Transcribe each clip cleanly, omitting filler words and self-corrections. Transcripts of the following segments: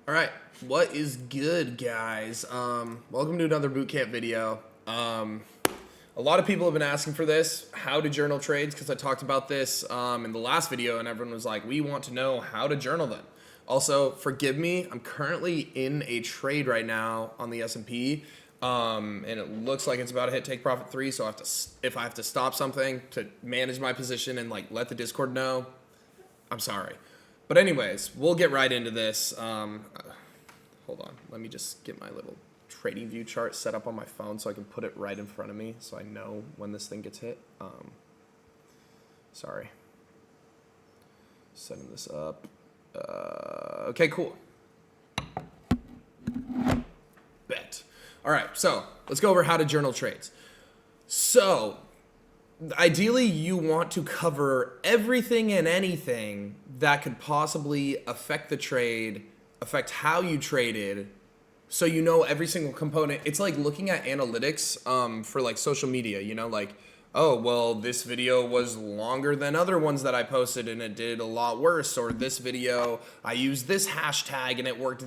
All right, what is good, guys? Welcome to another bootcamp video. A lot of people have been asking for this, how to journal trades, because I talked about this in the last video, and everyone was like, we want to know how to journal them. Also, forgive me, I'm currently in a trade right now on the S&P, and it looks like it's about to hit take profit 3, so if I have to stop something to manage my position and like let the Discord know, I'm sorry. But anyways, we'll get right into this. Hold on, let me just get my little trading view chart set up on my phone so I can put it right in front of me so I know when this thing gets hit. Sorry. Setting this up. Okay, cool. Bet. All right, so let's go over how to journal trades. So ideally, you want to cover everything and anything that could possibly affect the trade, affect how you traded, so you know every single component. It's like looking at analytics for like social media, you know, like, oh, well, this video was longer than other ones that I posted and it did a lot worse, or this video, I used this hashtag and it worked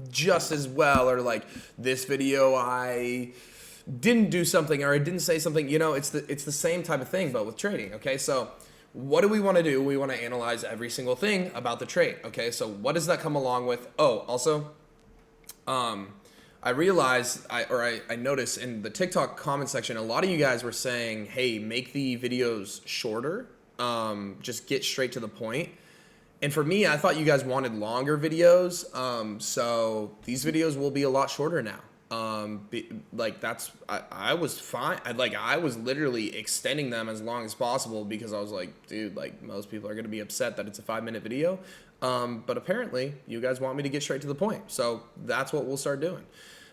just as well, or like this video, I didn't do something or I didn't say something. You know, it's the same type of thing, but with trading. Okay, so what do we want to do? We want to analyze every single thing about the trade. Okay, so what does that come along with? Oh, also, I realized, I noticed in the TikTok comment section, a lot of you guys were saying, hey, make the videos shorter, just get straight to the point. And for me, I thought you guys wanted longer videos, so these videos will be a lot shorter now. I was fine. I was literally extending them as long as possible because I was like, dude, like most people are going to be upset that it's a 5-minute video. But apparently you guys want me to get straight to the point. So that's what we'll start doing.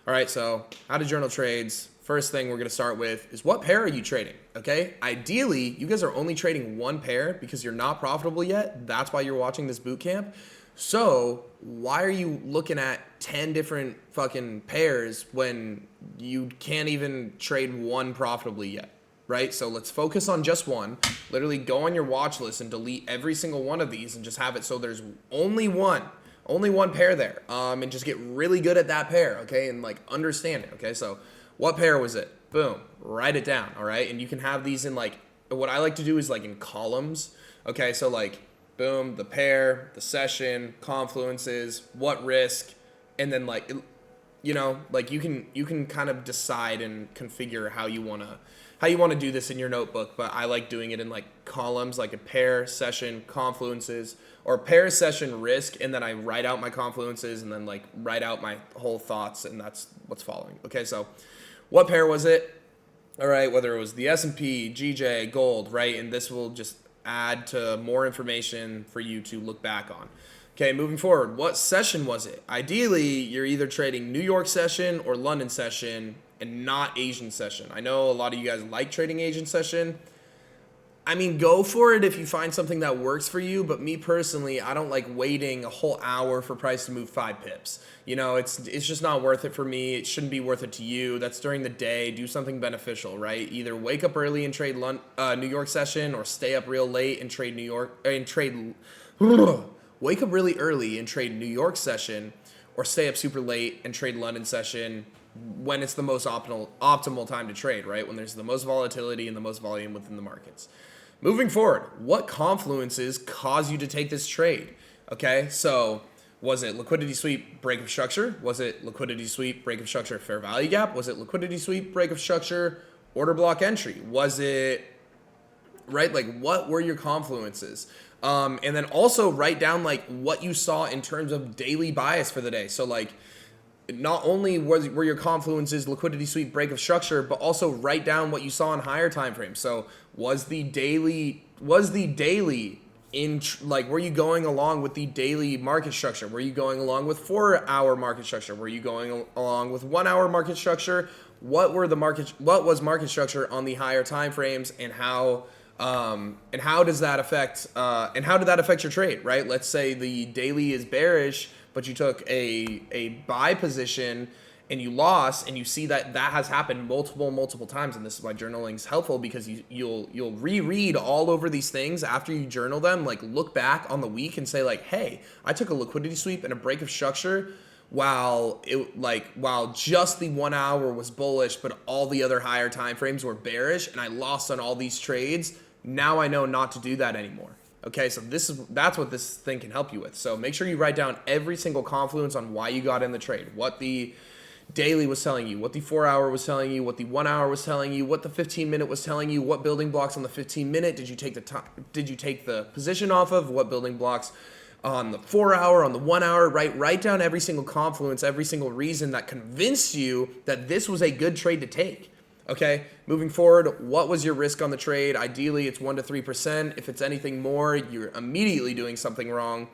All right. So how to journal trades. First thing we're going to start with is what pair are you trading? Okay. Ideally, you guys are only trading one pair because you're not profitable yet. That's why you're watching this boot camp. So why are you looking at 10 different fucking pairs when you can't even trade one profitably yet, right? So let's focus on just one. Literally go on your watch list and delete every single one of these and just have it so there's only one pair there, and just get really good at that pair, okay? And like understand it, okay? So what pair was it? Boom, write it down, all right? And you can have these in like, what I like to do is like in columns, okay? So like, boom, the pair, the session, confluences, what risk, and then like, you know, like you can kind of decide and configure how you wanna do this in your notebook. But I like doing it in like columns, like a pair, session, confluences, or pair, session, risk, and then I write out my confluences and then like write out my whole thoughts, and that's what's following. Okay, so what pair was it? All right, whether it was the S&P, GJ, gold, right, and this will just add to more information for you to look back on. Okay, moving forward, what session was it? Ideally, you're either trading New York session or London session and not Asian session. I know a lot of you guys like trading Asian session. I mean, go for it if you find something that works for you, but me personally, I don't like waiting a whole hour for price to move 5 pips. You know, it's just not worth it for me. It shouldn't be worth it to you. That's during the day. Do something beneficial, right? Either wake up early and trade New York session, or stay up real late and trade wake up really early and trade New York session, or stay up super late and trade London session when it's the most optimal time to trade, right? When there's the most volatility and the most volume within the markets. Moving forward, what confluences cause you to take this trade? Okay, so was it liquidity sweep, break of structure? Was it liquidity sweep, break of structure, fair value gap? Was it liquidity sweep, break of structure, order block entry? Was it, right, like what were your confluences? And then also write down like what you saw in terms of daily bias for the day. So like, not only were your confluences liquidity sweep, break of structure, but also write down what you saw in higher time frames. So was the daily in like, were you going along with the daily market structure? Were you going along with 4-hour market structure? Were you going along with 1-hour market structure? What was market structure on the higher time frames, and how does that affect and how did that affect your trade, right? Let's say the daily is bearish, but you took a buy position and you lost, and you see that has happened multiple times. And this is why journaling is helpful, because you'll reread all over these things after you journal them. Like, look back on the week and say like, hey, I took a liquidity sweep and a break of structure. while just the 1 hour was bullish, but all the other higher time frames were bearish, and I lost on all these trades. Now I know not to do that anymore. Okay, so that's what this thing can help you with. So make sure you write down every single confluence on why you got in the trade, what the daily was telling you, what the 4 hour was telling you, what the 1 hour was telling you, what the 15-minute was telling you, what building blocks on the 15-minute did you take the position off of, what building blocks on the 4 hour, on the 1 hour. Write down every single confluence, every single reason that convinced you that this was a good trade to take. Okay, moving forward, what was your risk on the trade? Ideally, it's 1 to 3%. If it's anything more, you're immediately doing something wrong.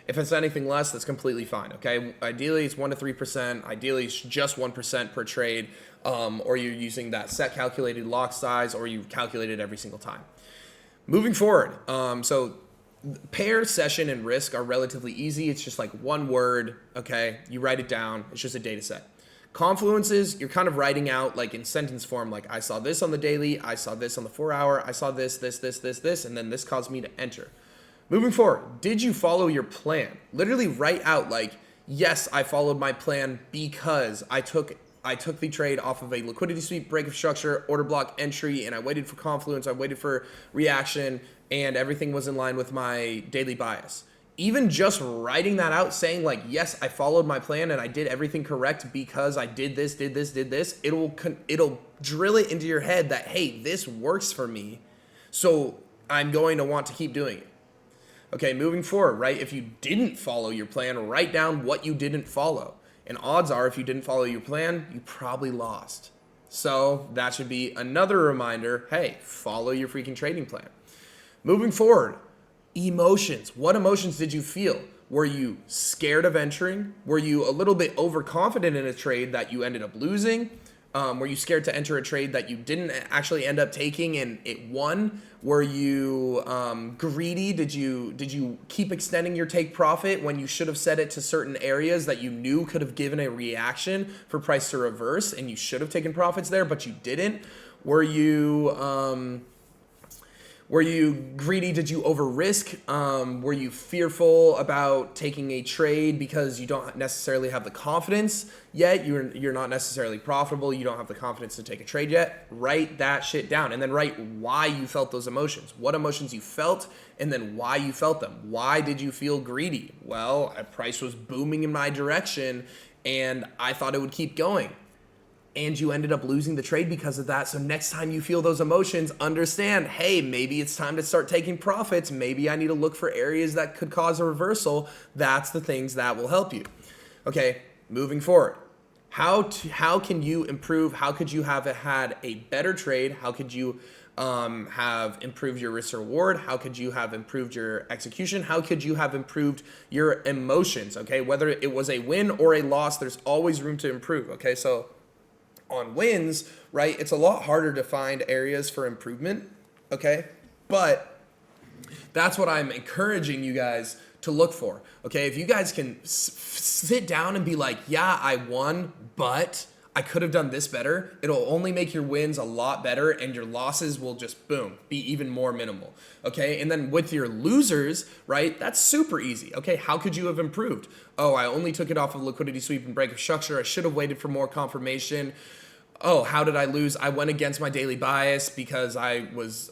If it's anything less, that's completely fine. Okay, ideally, it's 1 to 3%. Ideally, it's just 1% per trade, or you're using that set calculated lot size, or you calculate it every single time. Moving forward, so pair, session, and risk are relatively easy. It's just like one word. Okay, you write it down. It's just a data set. Confluences, you're kind of writing out like in sentence form, like I saw this on the daily, I saw this on the 4 hour, I saw this, and then this caused me to enter. Moving forward, did you follow your plan? Literally write out like, yes, I followed my plan because I took the trade off of a liquidity sweep, break of structure, order block entry, and I waited for confluence, I waited for reaction, and everything was in line with my daily bias. Even just writing that out, saying like, yes, I followed my plan and I did everything correct because I did this, it'll drill it into your head that, hey, this works for me, so I'm going to want to keep doing it. Okay, moving forward, right? If you didn't follow your plan, write down what you didn't follow. And odds are, if you didn't follow your plan, you probably lost. So that should be another reminder, hey, follow your freaking trading plan. Moving forward, emotions. What emotions did you feel? Were you scared of entering? Were you a little bit overconfident in a trade that you ended up losing? Were you scared to enter a trade that you didn't actually end up taking and it won? Were you greedy? Did you keep extending your take profit when you should have set it to certain areas that you knew could have given a reaction for price to reverse and you should have taken profits there, but you didn't? Were you greedy? Did you over risk? Were you fearful about taking a trade because you don't necessarily have the confidence yet? You're not necessarily profitable. You don't have the confidence to take a trade yet. Write that shit down and then write why you felt those emotions. What emotions you felt and then why you felt them. Why did you feel greedy? Well, a price was booming in my direction and I thought it would keep going. And you ended up losing the trade because of that. So next time you feel those emotions, understand, hey, maybe it's time to start taking profits. Maybe I need to look for areas that could cause a reversal. That's the things that will help you. Okay, moving forward. How can you improve? How could you have had a better trade? How could you have improved your risk reward? How could you have improved your execution? How could you have improved your emotions? Okay, whether it was a win or a loss, there's always room to improve. Okay, so on wins, right, it's a lot harder to find areas for improvement, okay? But that's what I'm encouraging you guys to look for, okay? If you guys can sit down and be like, yeah, I won, but I could have done this better, it'll only make your wins a lot better and your losses will just, boom, be even more minimal, okay? And then with your losers, right, that's super easy, okay? How could you have improved? Oh, I only took it off of liquidity sweep and break of structure. I should have waited for more confirmation. Oh, how did I lose? I went against my daily bias because I was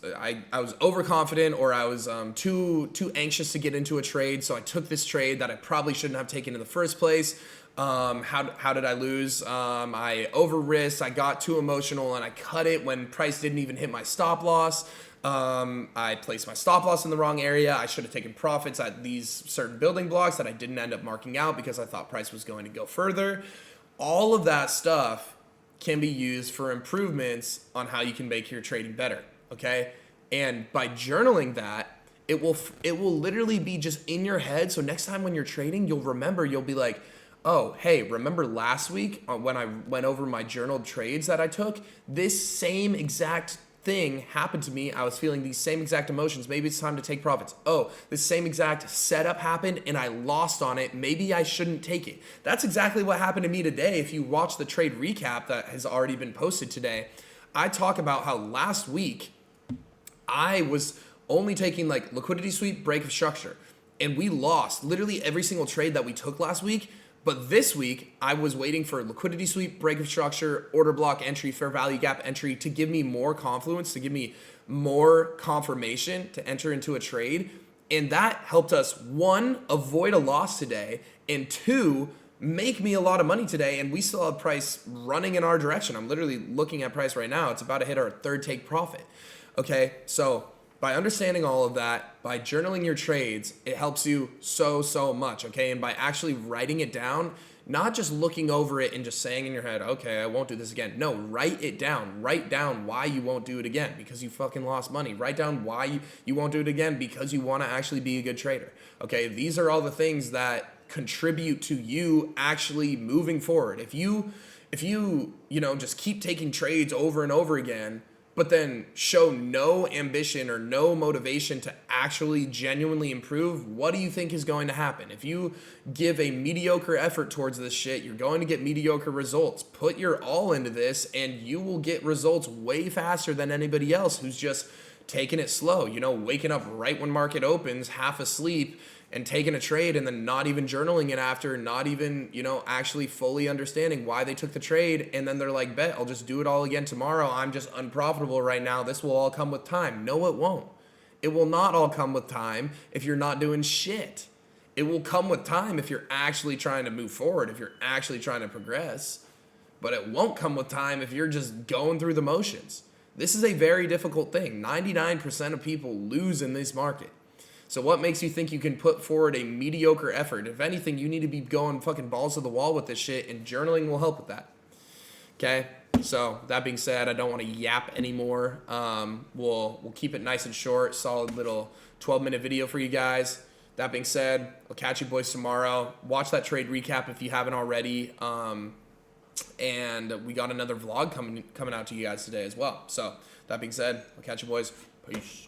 overconfident or I was too anxious to get into a trade. So I took this trade that I probably shouldn't have taken in the first place. How did I lose? I over risked. I got too emotional and I cut it when price didn't even hit my stop loss. I placed my stop loss in the wrong area. I should have taken profits at these certain building blocks that I didn't end up marking out because I thought price was going to go further. All of that stuff can be used for improvements on how you can make your trading better, okay? And by journaling that, it will literally be just in your head. So next time when you're trading, you'll remember, you'll be like, oh, hey, remember last week when I went over my journaled trades that I took? This same exact thing happened to me. I was feeling these same exact emotions. Maybe it's time to take profits. Oh, this same exact setup happened and I lost on it. Maybe I shouldn't take it. That's exactly what happened to me today. If you watch the trade recap that has already been posted today, I talk about how last week I was only taking like liquidity sweep, break of structure. and we lost literally every single trade that we took last week. But this week, I was waiting for liquidity sweep, break of structure, order block entry, fair value gap entry to give me more confluence, to give me more confirmation to enter into a trade. And that helped us, one, avoid a loss today, and two, make me a lot of money today. And we still have price running in our direction. I'm literally looking at price right now. It's about to hit our third take profit. Okay, so by understanding all of that, by journaling your trades, it helps you so much, okay? And by actually writing it down, not just looking over it and just saying in your head, okay, I won't do this again. No, write it down. Write down why you won't do it again, because you fucking lost money. Write down why you won't do it again, because you want to actually be a good trader, okay? These are all the things that contribute to you actually moving forward. If you just keep taking trades over and over again, but then show no ambition or no motivation to actually genuinely improve, what do you think is going to happen? If you give a mediocre effort towards this shit, you're going to get mediocre results. Put your all into this and you will get results way faster than anybody else who's just taking it slow, waking up right when market opens, half asleep, and taking a trade and then not even journaling it after, not even, actually fully understanding why they took the trade. And then they're like, bet, I'll just do it all again tomorrow. I'm just unprofitable right now. This will all come with time. No, it won't. It will not all come with time if you're not doing shit. It will come with time if you're actually trying to move forward, if you're actually trying to progress. But it won't come with time if you're just going through the motions. This is a very difficult thing. 99% of people lose in this market. So what makes you think you can put forward a mediocre effort? If anything, you need to be going fucking balls to the wall with this shit, and journaling will help with that. Okay? So that being said, I don't want to yap anymore. We'll keep it nice and short, solid little 12-minute video for you guys. That being said, I'll catch you boys tomorrow. Watch that trade recap if you haven't already. And we got another vlog coming out to you guys today as well. So that being said, I'll catch you boys. Peace.